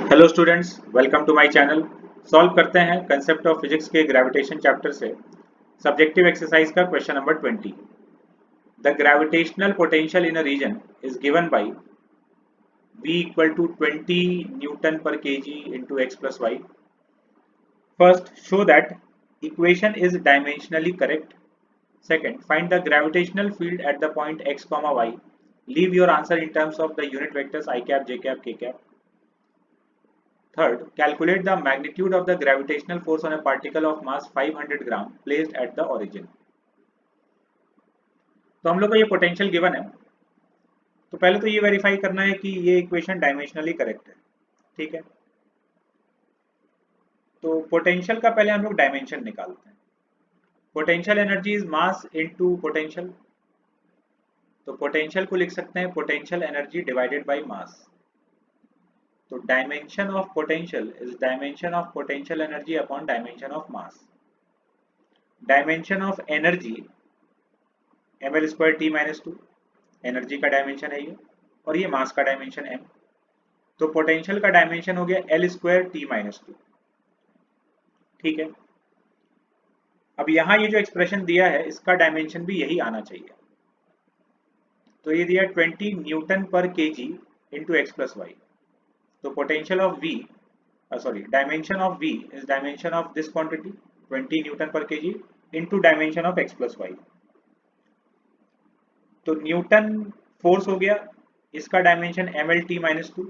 Hello students, welcome to my channel. Solve करते हैं concept of physics के gravitation chapter से सब्जेक्टिव एक्सरसाइज का question number 20। The gravitational potential in a region is given by V equal to 20 Newton per kg into x plus y. First, show that equation is dimensionally correct. Second, find the gravitational field at the point x comma y. Leave your answer in terms of the unit vectors I cap, j cap, k cap. Third, calculate the magnitude of the gravitational force on a particle of mass 500 gram placed at the origin. तो हम लोग को ये potential given है, तो पहले तो ये वेरीफाई करना है कि ये इक्वेशन डायमेंशनली करेक्ट है। ठीक है, तो पोटेंशियल का पहले हम लोग डायमेंशन निकालते हैं। Potential energy is mass into potential, तो पोटेंशियल को लिख सकते हैं potential energy divided by mass. तो dimension of potential is dimension of potential energy upon dimension of mass. Dimension of energy ml square t minus 2 energy का dimension है ये, और ये मास का डायमेंशन m। तो पोटेंशियल का डायमेंशन हो गया l स्क्वायर t माइनस 2। ठीक है, अब यहाँ ये जो एक्सप्रेशन दिया है इसका डायमेंशन भी यही आना चाहिए। तो ये दिया 20 newton per KG into x plus y. तो potential of v dimension of v is dimension of this quantity 20 newton per KG into dimension of x plus y. तो न्यूटन फोर्स हो गया, इसका dimension mlt minus 2,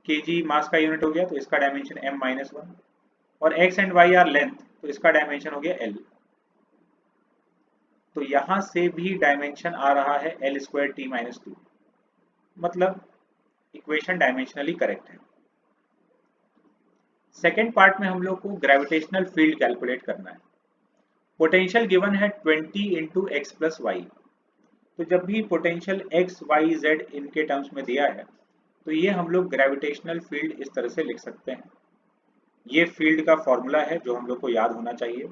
KG mass का unit हो गया, तो इसका डायमेंशन m माइनस 1, और x and y are length, तो इसका डायमेंशन हो गया l। तो यहां से भी डायमेंशन आ रहा है l स्क्वायर t माइनस 2, मतलब इक्वेशन डायमेंशनली करेक्ट है। सेकेंड पार्ट में हम लोग को ग्रेविटेशनल फील्ड कैलकुलेट करना है। पोटेंशियल गिवन है 20 इंटू एक्स प्लस वाई। तो जब भी पोटेंशियल x, y, z इनके टर्म्स में दिया है, तो ये हम लोग ग्रेविटेशनल फील्ड इस तरह से लिख सकते हैं। ये फील्ड का फॉर्मूला है जो हम लोग को याद होना चाहिए।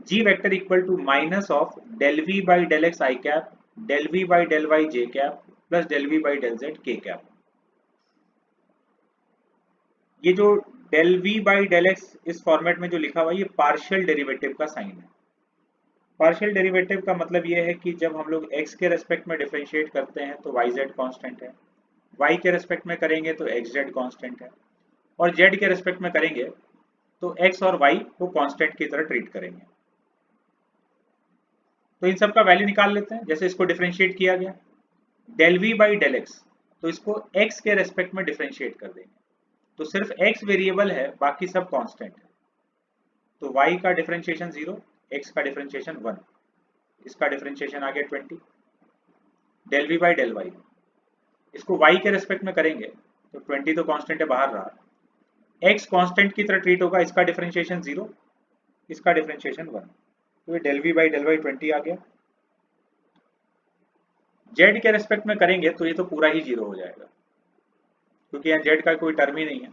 G vector equal to minus of del v by del x i cap, del v by del y j cap, plus del v by del z k cap. ये जो del v by del x इस format में जो लिखा हुआ है, ये partial derivative का साइन है। पार्शियल डेरिवेटिव का मतलब ये है कि जब हम लोग x के रेस्पेक्ट में डिफरेंशिएट करते हैं तो yz कांस्टेंट है, y के रेस्पेक्ट में करेंगे तो xz कांस्टेंट है, और z के रेस्पेक्ट में करेंगे तो x और y को कांस्टेंट की तरह ट्रीट करेंगे। तो इन सब का वैल्यू निकाल लेते हैं। जैसे इसको डिफरेंशिएट किया गया del v by del x, तो इसको x के रेस्पेक्ट में डिफरेंशिएट कर देंगे, तो सिर्फ x वेरिएबल है, बाकी सब कांस्टेंट है। तो y का डिफरेंशिएशन 0, x का डिफरेंशिएशन 1, इसका डिफरेंशिएशन आ गया 20। Del v by del y, इसको y के रेस्पेक्ट में करेंगे तो 20 तो कांस्टेंट है, बाहर रहा, x कांस्टेंट की तरह ट्रीट होगा, इसका डिफरेंशिएशन 0, इसका डिफरेंशिएशन 1, तो ये del v by del y 20 आ गया। z के रेस्पेक्ट में करेंगे तो ये तो पूरा ही 0 हो जाएगा, क्योंकि यहाँ z का कोई टर्म ही नहीं है।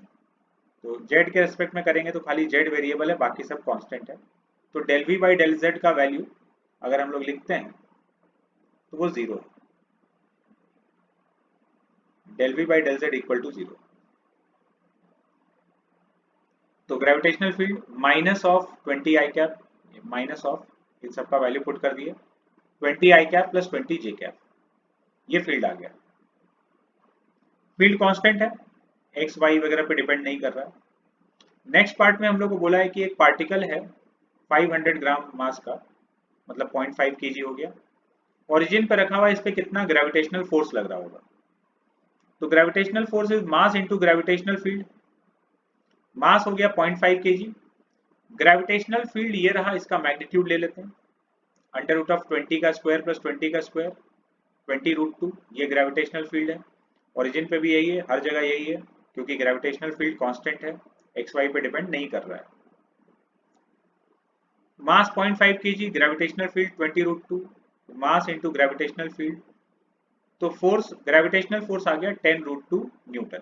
तो z के रेस्पेक्ट में करेंगे तो खाली z वेरिएबल है, बाकी सब कांस्टेंट है। तो del v by del z का वैल्यू अगर हम लोग लिखते हैं तो वो 0 है। Del v by del z equal to 0। तो gravitational field minus of 20 I cap, minus of इन सबका वैल्यू पुट कर दिए, 20 I cap plus 20 J cap, ये फील्ड आ गया। फील्ड कांस्टेंट है, एक्स वाई वगैरह पे डिपेंड नहीं कर रहा है। नेक्स्ट पार्ट में हम लोग को बोला है कि एक पार्टिकल है 500 ग्राम मास का, मतलब 0.5 केजी हो गया, ओरिजिन पे रखा हुआ है, इस पे कितना ग्रेविटेशनल फोर्स लग रहा होगा। तो gravitational force is mass into gravitational field. Mass हो गया 0.5 केजी, ग्रेविटेशनल फील्ड ये रहा, इसका मैग्नीट्यूड ले लेते हैं, अंडर रूट ऑफ 20 का स्क्वायर प्लस 20 का स्क्वायर, 20 रूट 2, ये ग्रेविटेशनल फील्ड है। ओरिजिन पे भी यही है, हर जगह यही है, क्योंकि ग्रेविटेशनल फील्ड कांस्टेंट है, एक्स वाई पे डिपेंड नहीं कर रहा है। Mass 0.5 kg, gravitational field 20 root 2, mass into gravitational field, तो फोर्स, ग्रेविटेशनल फोर्स आ गया 10 रूट 2 न्यूटन।